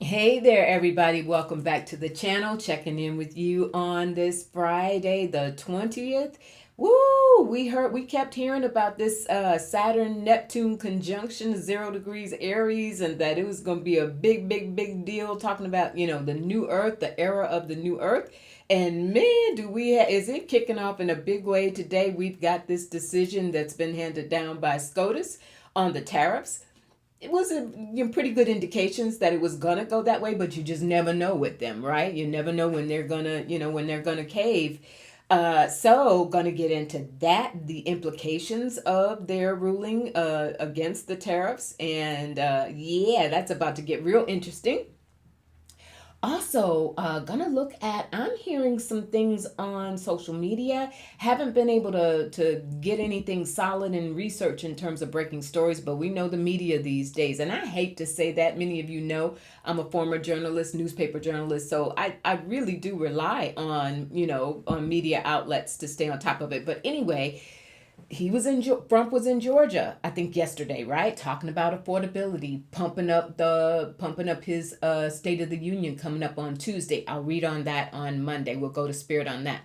Hey there, everybody. Welcome back to the channel. Checking in with you on this Friday, the 20th. Woo! We kept hearing about this Saturn Neptune conjunction, 0 degrees Aries, and that it was going to be a big, big, big deal. Talking about, the new Earth, the era of the new Earth. And man, is it kicking off in a big way today? We've got this decision that's been handed down by SCOTUS on the tariffs. It was pretty good indications that it was gonna go that way, but you just never know with them, right? You never know when they're gonna, when they're gonna cave. So gonna get into that, the implications of their ruling against the tariffs, and yeah, that's about to get real interesting. Also, gonna look at, I'm hearing some things on social media. Haven't been able to get anything solid in research in terms of breaking stories, but we know the media these days. And I hate to say that. Many of you know I'm a former journalist, newspaper journalist. So I really do rely on, on media outlets to stay on top of it. But anyway, Trump was in Georgia, I think yesterday, right? Talking about affordability, pumping up his State of the Union coming up on Tuesday. I'll read on that on Monday. We'll go to Spirit on that.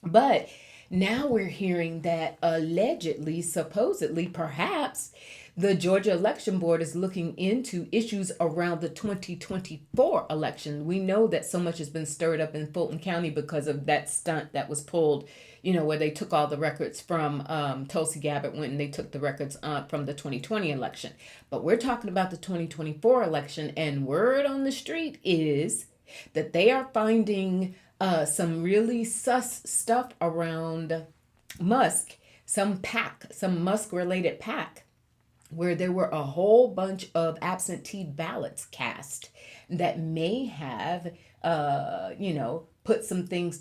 But now we're hearing that allegedly, supposedly, perhaps the Georgia Election Board is looking into issues around the 2024 election. We know that so much has been stirred up in Fulton County because of that stunt that was pulled, where they took all the records from Tulsi Gabbard went and they took the records from the 2020 election. But we're talking about the 2024 election, and word on the street is that they are finding some really sus stuff around Musk, some Musk related pack, where there were a whole bunch of absentee ballots cast that may have,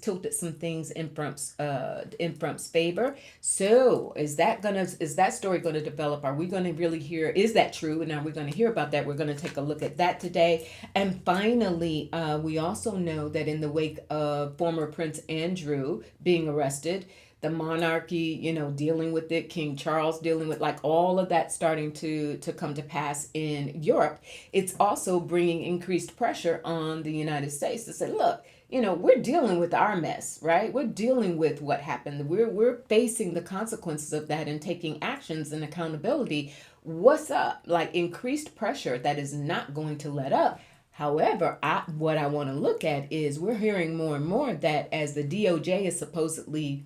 tilted some things in Trump's favor. So is that story gonna develop? Are we gonna really hear? Is that true? And are we gonna hear about that? We're gonna take a look at that today. And finally, we also know that in the wake of former Prince Andrew being arrested, the monarchy, dealing with it, King Charles dealing with, like, all of that starting to come to pass in Europe. It's also bringing increased pressure on the United States to say, look, we're dealing with our mess, right? We're dealing with what happened. We're facing the consequences of that and taking actions and accountability. What's up? Like, increased pressure that is not going to let up. However, what I want to look at is we're hearing more and more that as the DOJ is supposedly,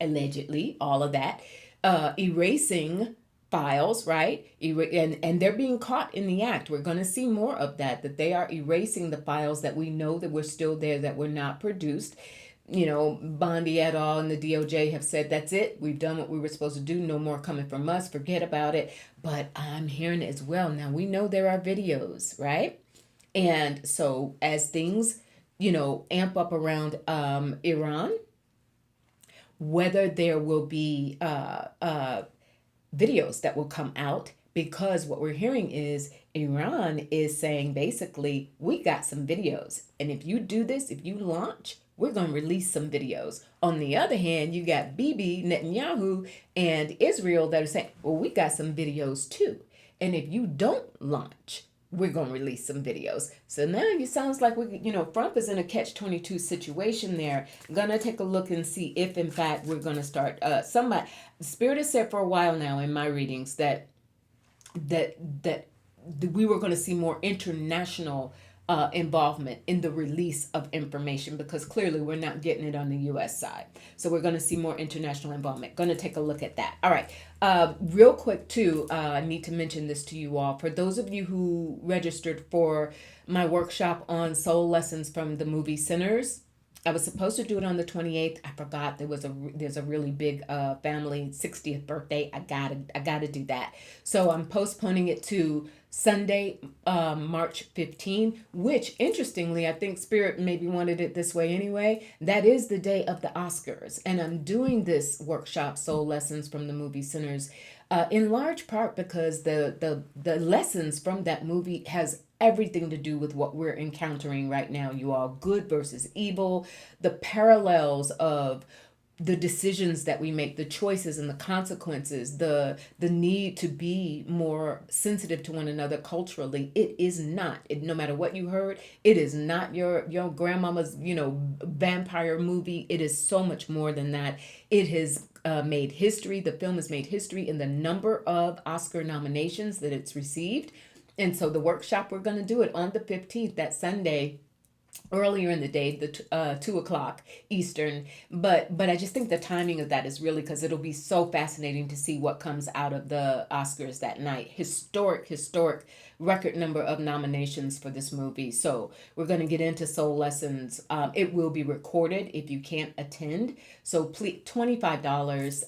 allegedly, all of that, erasing files, right? And they're being caught in the act. We're going to see more of that, that they are erasing the files that we know that were still there, that were not produced. Bondi et al. And the DOJ have said, that's it. We've done what we were supposed to do. No more coming from us. Forget about it. But I'm hearing it as well. Now, we know there are videos, right? And so as things, amp up around Iran, whether there will be videos that will come out, because what we're hearing is Iran is saying basically, we got some videos. And if you do this, if you launch, we're going to release some videos. On the other hand, you got Bibi Netanyahu and Israel that are saying, well, we got some videos too. And if you don't launch, we're going to release some videos. So now it sounds like Trump is in a catch-22 situation there. Gonna take a look and see if in fact we're going to start somebody. Spirit has said for a while now in my readings that we were going to see more international involvement in the release of information, because clearly we're not getting it on the U.S. side. So we're going to see more international involvement. Going to take a look at that. All right. Real quick, too, I need to mention this to you all. For those of you who registered for my workshop on soul lessons from the movie Sinners, I was supposed to do it on the 28th. I forgot there's a really big family 60th birthday. I gotta do that. So I'm postponing it to Sunday, March 15, which interestingly, I think Spirit maybe wanted it this way anyway. That is the day of the Oscars. And I'm doing this workshop, Soul Lessons from the Movie Sinners, in large part because the lessons from that movie has everything to do with what we're encountering right now, you all. Good versus evil, the parallels of the decisions that we make, the choices and the consequences, the need to be more sensitive to one another culturally. It is not, no matter what you heard, it is not your grandmama's, vampire movie. It is so much more than that. It has made history. The film has made history in the number of Oscar nominations that it's received. And so the workshop, we're going to do it on the 15th, that Sunday, earlier in the day, the 2 o'clock Eastern. But I just think the timing of that is really, because it'll be so fascinating to see what comes out of the Oscars that night. Historic record number of nominations for this movie. So we're going to get into Soul Lessons. It will be recorded if you can't attend. So please, $25,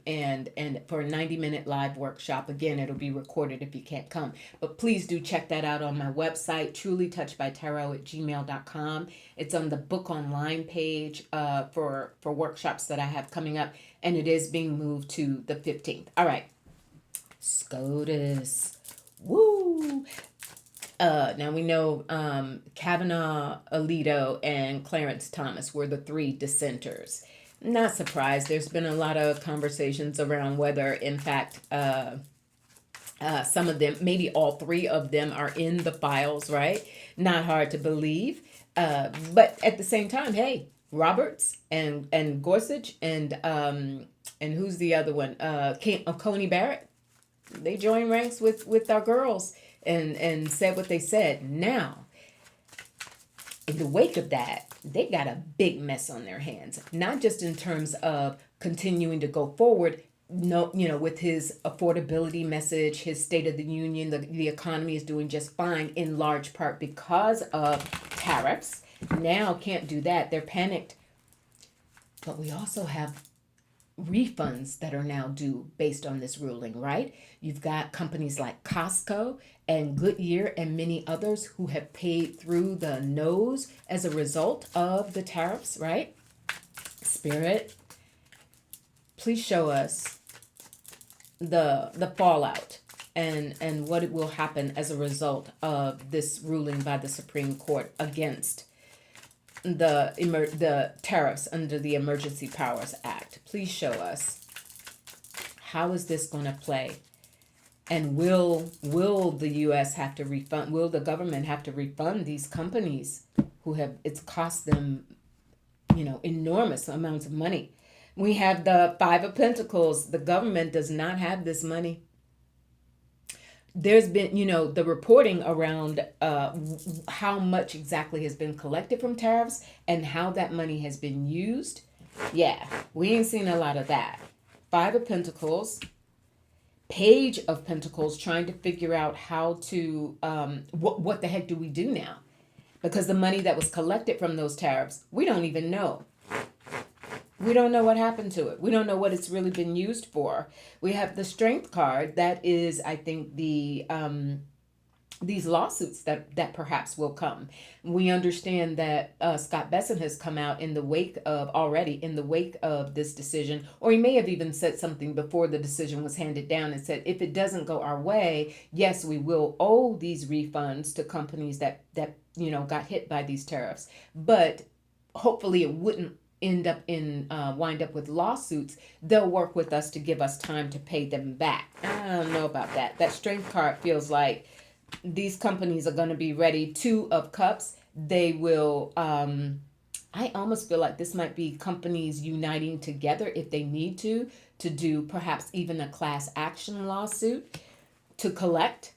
and for a 90-minute live workshop. Again, it'll be recorded if you can't come. But please do check that out on my website, trulytouchedbytarot@gmail.com. It's on the book online page for workshops that I have coming up, and it is being moved to the 15th. All right. SCOTUS. Woo! Now we know Kavanaugh, Alito, and Clarence Thomas were the three dissenters. Not surprised. There's been a lot of conversations around whether, in fact, some of them, maybe all three of them, are in the files, right? Not hard to believe. But at the same time, hey, Roberts and Gorsuch and who's the other one? Coney Barrett. They joined ranks with our girls and said what they said. Now, in the wake of that, they got a big mess on their hands. Not just in terms of continuing to go forward, with his affordability message, his State of the Union, the economy is doing just fine, in large part because of tariffs. Now can't do that. They're panicked. But we also have refunds that are now due based on this ruling, right? You've got companies like Costco and Goodyear and many others who have paid through the nose as a result of the tariffs, right? Spirit, please show us the fallout and what it will happen as a result of this ruling by the Supreme Court against the tariffs under the Emergency Powers Act. Please show us, how is this going to play, and will the U.S. have to refund? Will the government have to refund these companies who have, it's cost them, enormous amounts of money? We have the Five of Pentacles. The government does not have this money. There's been, the reporting around how much exactly has been collected from tariffs and how that money has been used. Yeah, we ain't seen a lot of that. Five of Pentacles, Page of Pentacles, trying to figure out how to, what the heck do we do now? Because the money that was collected from those tariffs, we don't even know. We don't know what happened to it. We don't know what it's really been used for. We have the Strength card. That is, I think, these lawsuits that perhaps will come. We understand that Scott Besson has come out in the wake of this decision, or he may have even said something before the decision was handed down and said, if it doesn't go our way, yes, we will owe these refunds to companies that got hit by these tariffs. But hopefully it wouldn't wind up with lawsuits. They'll work with us to give us time to pay them back. I don't know about that. That Strength card feels like these companies are going to be ready. Two of Cups. They will, I almost feel like this might be companies uniting together if they need to do perhaps even a class action lawsuit to collect.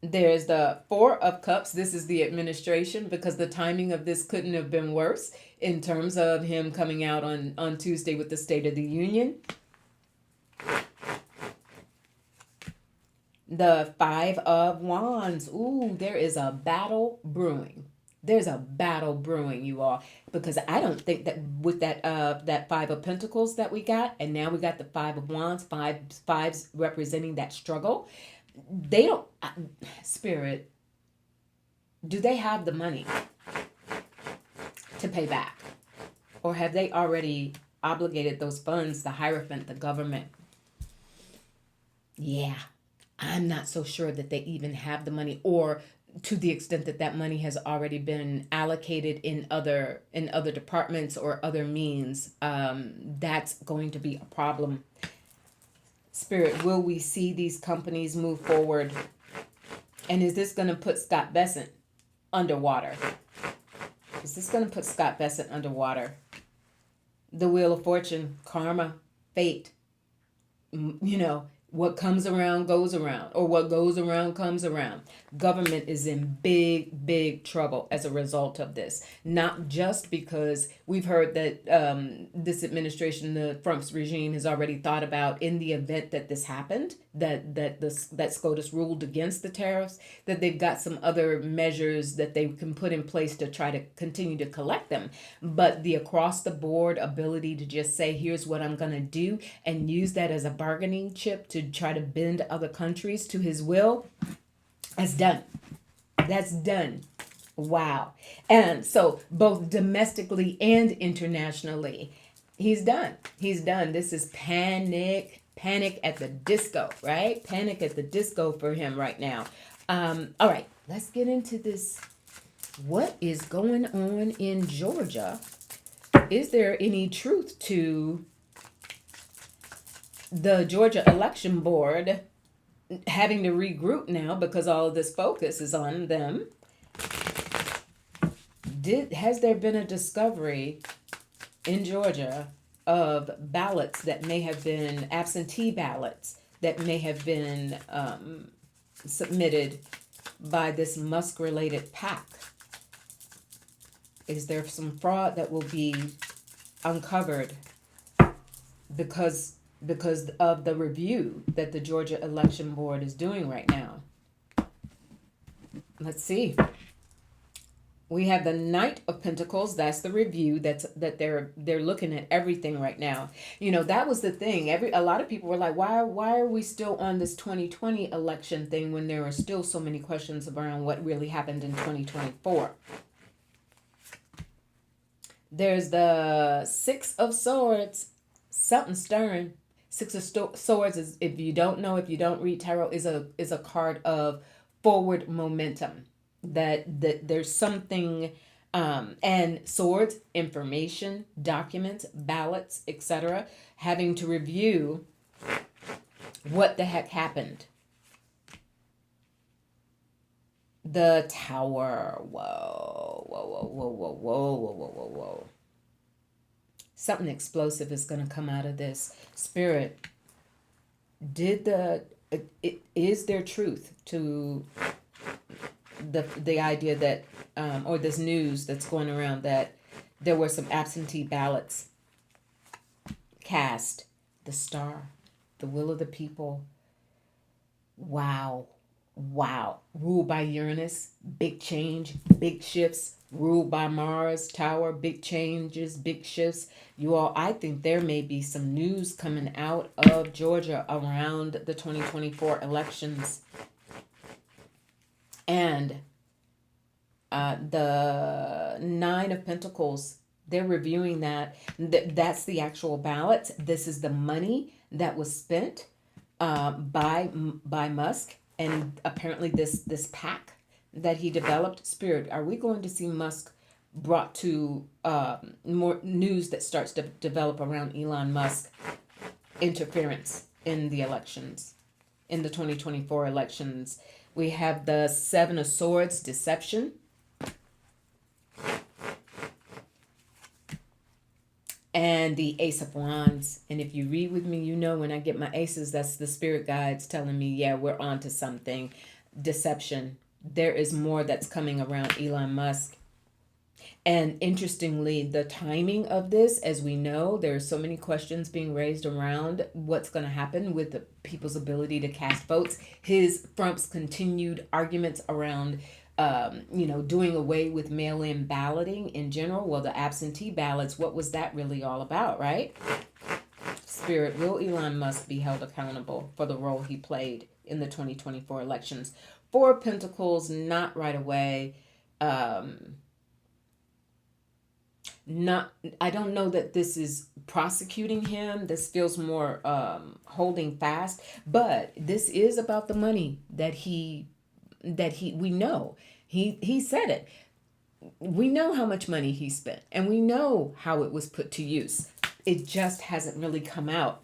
There's the Four of Cups. This is the administration, because the timing of this couldn't have been worse in terms of him coming out on Tuesday with the State of the Union. The Five of Wands. Ooh, there is a battle brewing. There's a battle brewing, you all, because I don't think that with that Five of Pentacles that we got, and now we got the Five of Wands, fives representing that struggle. They don't, Spirit, do they have the money to pay back? Or have they already obligated those funds, the Hierophant, the government? Yeah, I'm not so sure that they even have the money, or to the extent that that money has already been allocated in other departments or other means, that's going to be a problem. Spirit, will we see these companies move forward? And is this going to put Scott Bessent underwater? Is this going to put Scott Bessent underwater? The Wheel of Fortune, karma, fate, you know, what comes around goes around, or what goes around comes around. Government is in big, big trouble as a result of this. Not just because we've heard that this administration, the Trump's regime, has already thought about, in the event that this happened, that SCOTUS ruled against the tariffs, that they've got some other measures that they can put in place to try to continue to collect them. But the across the board ability to just say, here's what I'm going to do, and use that as a bargaining chip to try to bend other countries to his will, that's done. That's done. Wow. And so both domestically and internationally, he's done. He's done. This is panic at the disco, right? Panic at the disco for him right now. All right, let's get into this. What is going on in Georgia? Is there any truth to the Georgia Election Board having to regroup now because all of this focus is on them? Has there been a discovery in Georgia of ballots that may have been absentee ballots that may have been submitted by this Musk-related PAC? Is there some fraud that will be uncovered because of the review that the Georgia Election Board is doing right now? Let's see. We have the Knight of Pentacles. That's the review. That they're looking at everything right now. You know, that was the thing. A lot of people were like, why are we still on this 2020 election thing when there are still so many questions around what really happened in 2024? There's the Six of Swords. Something stirring. Six of Swords is, if you don't read tarot, is a card of forward momentum. That there's something, and swords, information, documents, ballots, etc., having to review what the heck happened. The Tower. Whoa. Something explosive is going to come out of this. Spirit, is there truth to the idea that, or this news that's going around, that there were some absentee ballots cast? The Star, the will of the people. Wow. Ruled by Uranus, big change, big shifts. Ruled by Mars, Tower, big changes, big shifts. You all, I think there may be some news coming out of Georgia around the 2024 elections. And the Nine of Pentacles, they're reviewing that. That's the actual ballots. This is the money that was spent by Musk, and apparently this PAC that he developed. Spirit, are we going to see Musk brought to more news that starts to develop around Elon Musk interference in the elections, in the 2024 elections? We have the Seven of Swords, deception. And the Ace of Wands. And if you read with me, you know when I get my aces, that's the spirit guides telling me, yeah, we're on to something. Deception. There is more that's coming around Elon Musk. And interestingly, the timing of this, as we know, there are so many questions being raised around what's going to happen with the people's ability to cast votes. Trump's continued arguments around, doing away with mail-in balloting in general. Well, the absentee ballots, what was that really all about, right? Spirit, will Elon Musk be held accountable for the role he played in the 2024 elections? Four of Pentacles, not right away. I don't know that this is prosecuting him. This feels more holding fast, but this is about the money that he that we know he said it. We know how much money he spent, and we know how it was put to use. It just hasn't really come out.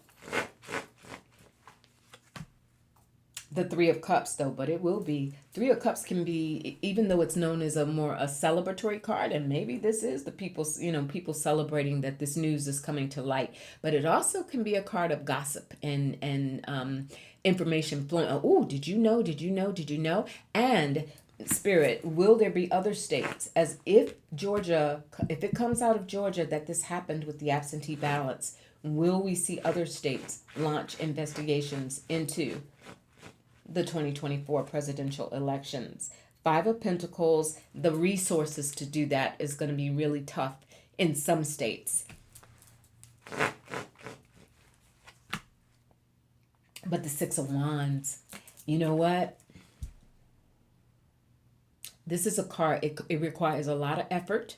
The Three of Cups, though, but it will be. Three of Cups can be, even though it's known as a celebratory card, and maybe this is the people, people celebrating that this news is coming to light. But it also can be a card of gossip and information flowing. Oh, did you know? Did you know? Did you know? And Spirit, will there be other states? As if Georgia, if it comes out of Georgia that this happened with the absentee ballots, will we see other states launch investigations into the 2024 presidential elections? Five of Pentacles, the resources to do that is going to be really tough in some states. But the Six of Wands, you know what? This is a card, it requires a lot of effort,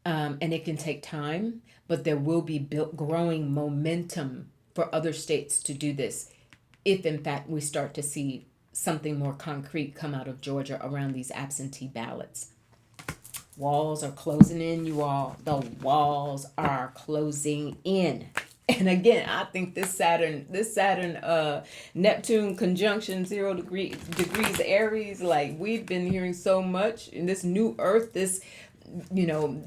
and it can take time, but there will be growing momentum for other states to do this if in fact we start to see something more concrete come out of Georgia around these absentee ballots. Walls are closing in, you all. The walls are closing in. And again, I think this Saturn Neptune conjunction 0 degrees Aries, like we've been hearing so much in this new earth, this,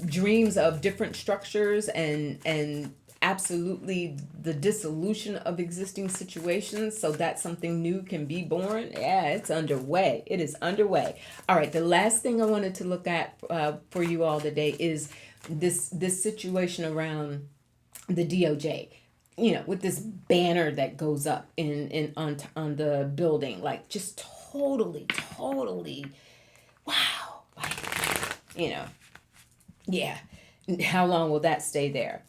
dreams of different structures and absolutely the dissolution of existing situations so that something new can be born. Yeah, it's underway. It is underway. All right, the last thing I wanted to look at for you all today is this situation around the DOJ. With this banner that goes up on the building, like just totally, wow. Like, yeah. How long will that stay there?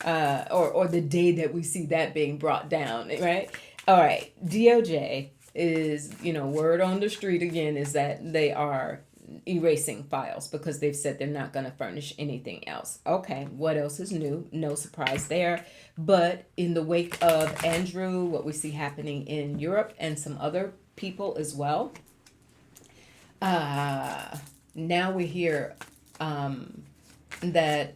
Or the day that we see that being brought down, right? All right. DOJ is, word on the street again is that they are erasing files because they've said they're not going to furnish anything else. Okay. What else is new? No surprise there. But in the wake of Andrew, what we see happening in Europe and some other people as well, now we hear that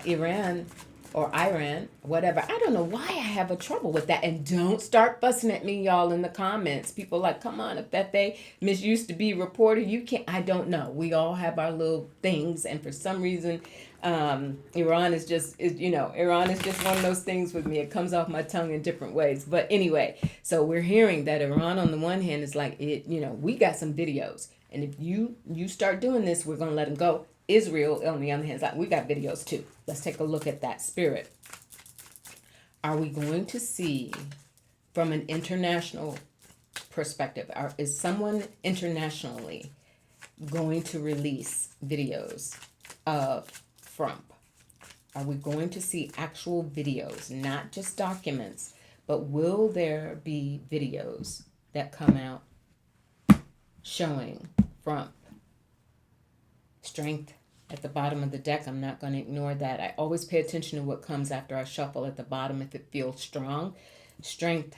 Iran or Iran, whatever. I don't know why I have a trouble with that. And don't start fussing at me, y'all, in the comments. People like, come on, if that they used to be reporter, you can't. I don't know. We all have our little things, and for some reason, Iran is just one of those things with me. It comes off my tongue in different ways. But anyway, so we're hearing that Iran on the one hand is like, we got some videos, and if you start doing this, we're gonna let them go. Israel, on the other hand, is like, we got videos too. Let's take a look at that. Spirit. Are we going to see, from an international perspective, is someone internationally going to release videos of Trump? Are we going to see actual videos, not just documents, but will there be videos that come out showing Trump? Strength at the bottom of the deck. I'm not going to ignore that. I always pay attention to what comes after I shuffle at the bottom if it feels strong. Strength.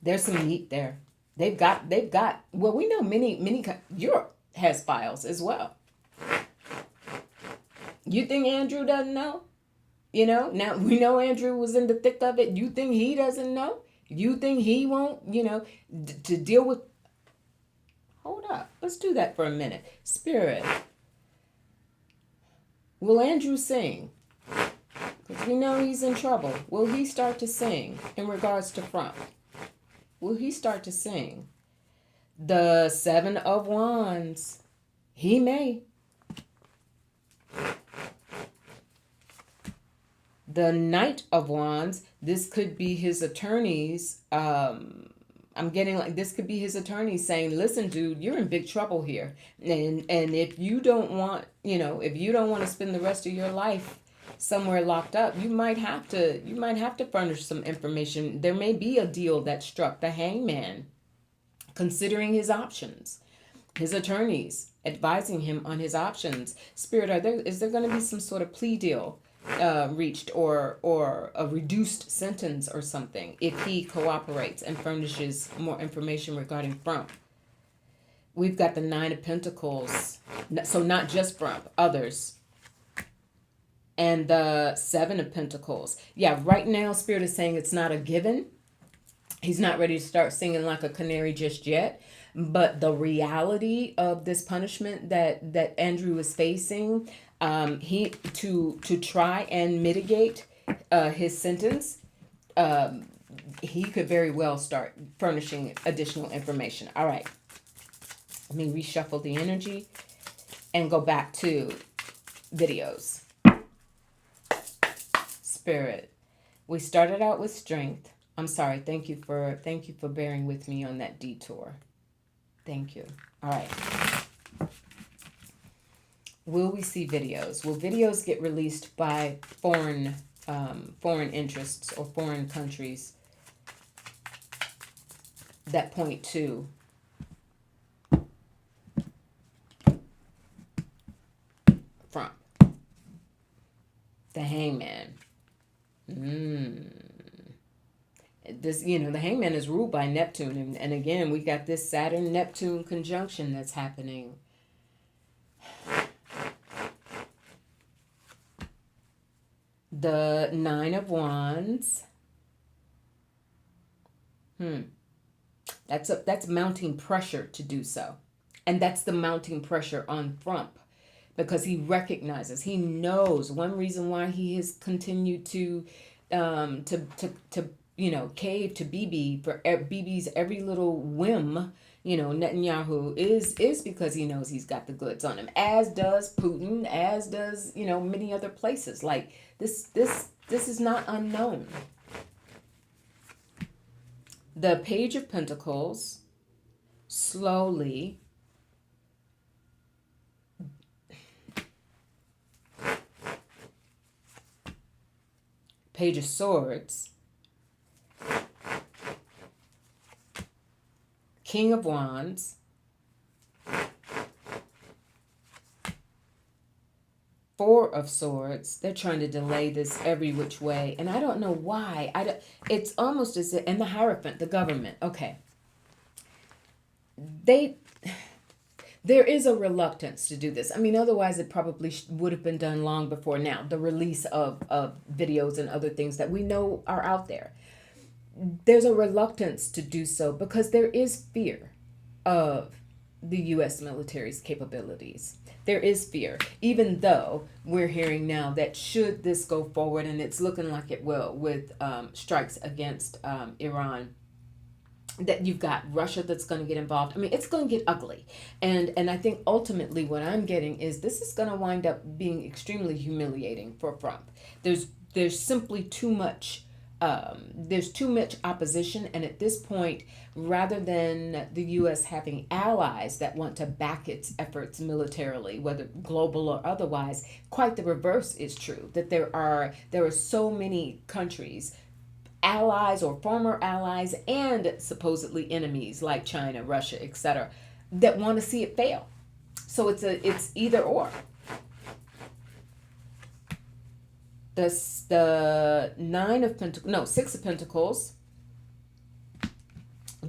There's some meat there. They've got, well, we know many, Europe has files as well. You think Andrew doesn't know? Now we know Andrew was in the thick of it. You think he doesn't know? You think he won't, to deal with. Hold up. Let's do that for a minute. Spirit. Will Andrew sing? Because we know he's in trouble. Will he start to sing in regards to Trump? Will he start to sing? The Seven of Wands. He may. The Knight of Wands. This could be his attorneys. I'm getting like this could be his attorney saying, listen, dude, you're in big trouble here. And if you don't want, to spend the rest of your life somewhere locked up, you might have to furnish some information. There may be a deal that struck. The Hangman, considering his options, his attorneys advising him on his options. Spirit, is there going to be some sort of plea deal reached, or a reduced sentence or something if he cooperates and furnishes more information regarding Trump. We've got the Nine of Pentacles, so not just Trump, others. And the Seven of Pentacles. Yeah, right now Spirit is saying it's not a given. He's not ready to start singing like a canary just yet. But the reality of this punishment that Andrew is facing, he to try and mitigate his sentence, he could very well start furnishing additional information. All right. Let me reshuffle the energy and go back to videos. Spirit. We started out with strength. I'm sorry. Thank you for bearing with me on that detour. Thank you. All right. Will we see videos? Will videos get released by foreign interests or foreign countries that point to Trump? The Hangman. This, the Hangman is ruled by Neptune, and again, we got this Saturn-Neptune conjunction that's happening. The Nine of Wands. That's mounting pressure to do so, and that's the mounting pressure on Trump, because he recognizes, he knows one reason why he has continued to cave to Bibi for Bibi's every little whim. Netanyahu is because he knows he's got the goods on him, as does Putin, as does many other places. Like this is not unknown. The Page of Pentacles slowly Page of Swords, King of Wands, Four of Swords. They're trying to delay this every which way, and I don't know why. It's almost as if, and the Hierophant, the government. Okay, there is a reluctance to do this. I mean, otherwise it probably would have been done long before now. The release of videos and other things that we know are out there. There's a reluctance to do so because there is fear of the U.S. military's capabilities. There is fear, even though we're hearing now that should this go forward, and it's looking like it will with strikes against Iran, that you've got Russia that's going to get involved. I mean, it's going to get ugly. And I think ultimately what I'm getting is this is going to wind up being extremely humiliating for Trump. There's simply too much opposition, and at this point, rather than the U.S. having allies that want to back its efforts militarily, whether global or otherwise, quite the reverse is true. That there are so many countries, allies or former allies, and supposedly enemies like China, Russia, etc., that want to see it fail. So it's either or. The Six of Pentacles,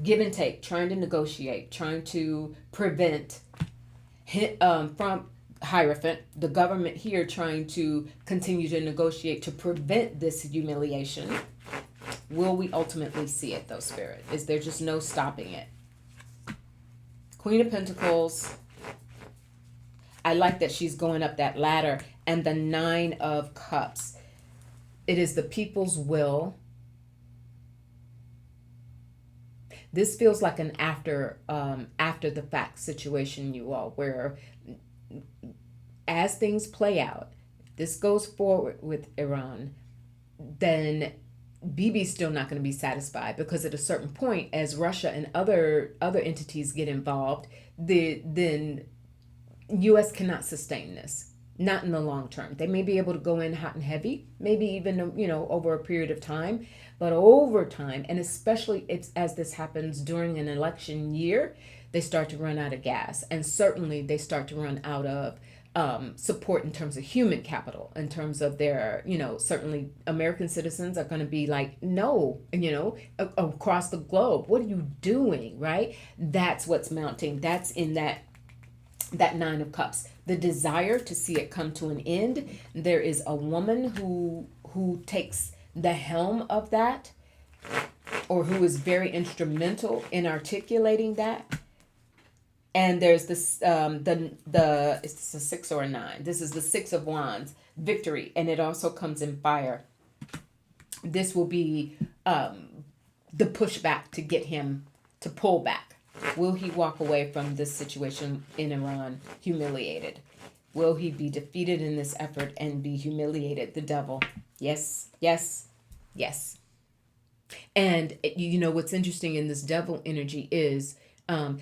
give and take, trying to negotiate, trying to prevent from Hierophant, the government here trying to continue to negotiate to prevent this humiliation. Will we ultimately see it though, Spirit? Is there just no stopping it? Queen of Pentacles. I like that she's going up that ladder. And the Nine of Cups. It is the people's will. This feels like an after the fact situation, you all, where as things play out, if this goes forward with Iran, then Bibi's still not going to be satisfied, because at a certain point, as Russia and other entities get involved, then U.S. cannot sustain this. Not in the long term. They may be able to go in hot and heavy, maybe even, over a period of time. But over time, and especially as this happens during an election year, they start to run out of gas. And certainly they start to run out of support in terms of human capital, in terms of their, certainly American citizens are going to be like, no, across the globe, what are you doing, right? That's what's mounting. That's in that Nine of Cups, the desire to see it come to an end. There is a woman who takes the helm of that, or who is very instrumental in articulating that. And there's this it's a 6 or a 9. This is the 6 of Wands, victory, and it also comes in fire. This will be the pushback to get him to pull back. Will he walk away from this situation in Iran humiliated? Will he be defeated in this effort and be humiliated? The devil. Yes, yes, yes. And what's interesting in this devil energy is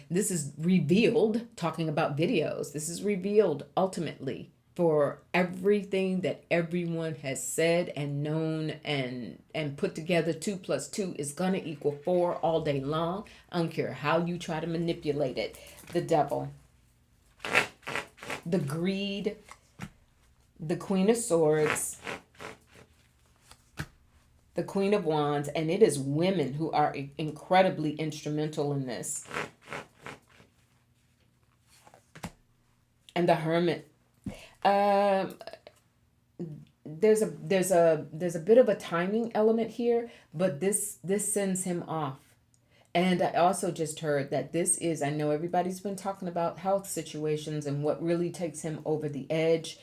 this is revealed, talking about videos, this is revealed ultimately for everything that everyone has said and known and put together. 2 + 2 is going to equal 4 all day long. I don't care how you try to manipulate it. The devil, the greed, the Queen of Swords, the Queen of Wands, and it is women who are incredibly instrumental in this. And the Hermit. There's a bit of a timing element here, but this sends him off. And I also just heard that this is, I know everybody's been talking about health situations and what really takes him over the edge.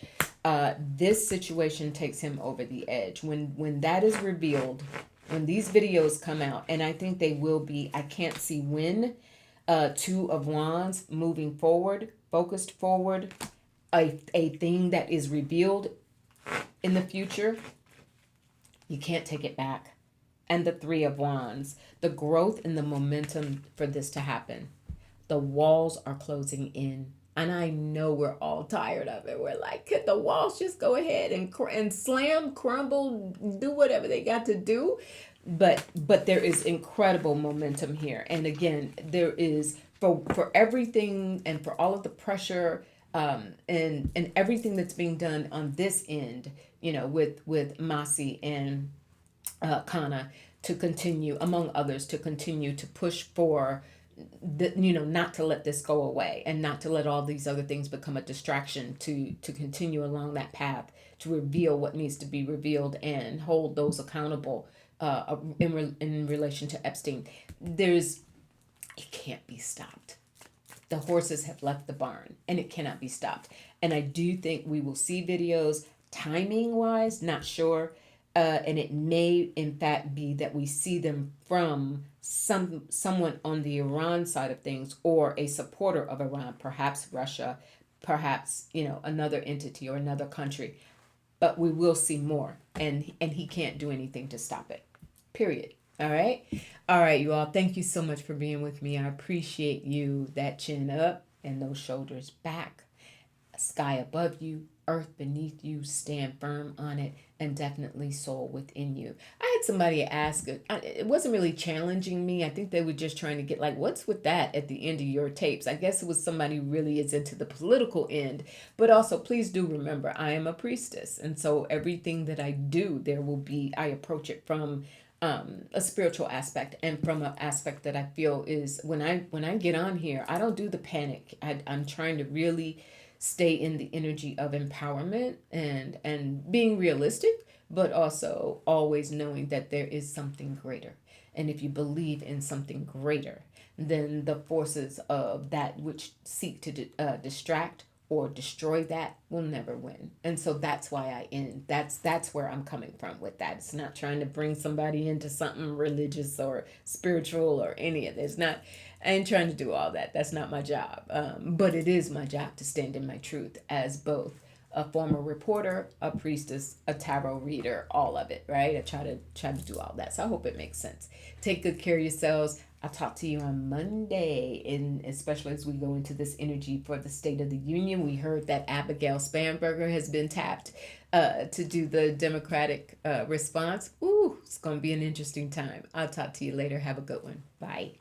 This situation takes him over the edge. When that is revealed, when these videos come out, and I think they will be, I can't see when, 2 of Wands moving forward, focused forward, a thing that is revealed in the future, you can't take it back. And the 3 of Wands, the growth and the momentum for this to happen. The walls are closing in. And I know we're all tired of it. We're like, could the walls just go ahead and slam, crumble, do whatever they got to do? But there is incredible momentum here. And again, there is for everything and for all of the pressure and everything that's being done on this end, with Masi and Kana, to continue, among others, to continue to push for not to let this go away, and not to let all these other things become a distraction, to continue along that path, to reveal what needs to be revealed and hold those accountable in relation to Epstein. It can't be stopped. The horses have left the barn and it cannot be stopped. And I do think we will see videos, timing wise, not sure. And it may in fact be that we see them from someone on the Iran side of things, or a supporter of Iran, perhaps Russia, perhaps another entity or another country. But we will see more, and he can't do anything to stop it. Period. All right, you all. Thank you so much for being with me. I appreciate you. That chin up and those shoulders back. Sky above you, earth beneath you, stand firm on it, and definitely soul within you. I had somebody ask, it wasn't really challenging me. I think they were just trying to get like, what's with that at the end of your tapes? I guess it was somebody who really is into the political end. But also, please do remember, I am a priestess. And so everything that I do, I approach it from a spiritual aspect, and from an aspect that I feel is when I get on here, I don't do the panic. I'm trying to really stay in the energy of empowerment and being realistic, but also always knowing that there is something greater. And if you believe in something greater, then the forces of that which seek to distract or destroy that will never win. And so that's why I end. That's where I'm coming from with that. It's not trying to bring somebody into something religious or spiritual or any of this. I ain't trying to do all that. That's not my job. But it is my job to stand in my truth as both a former reporter, a priestess, a tarot reader, all of it, right? I try to do all that. So I hope it makes sense. Take good care of yourselves. I'll talk to you on Monday, and especially as we go into this energy for the State of the Union. We heard that Abigail Spanberger has been tapped to do the Democratic response. Ooh, it's going to be an interesting time. I'll talk to you later. Have a good one. Bye.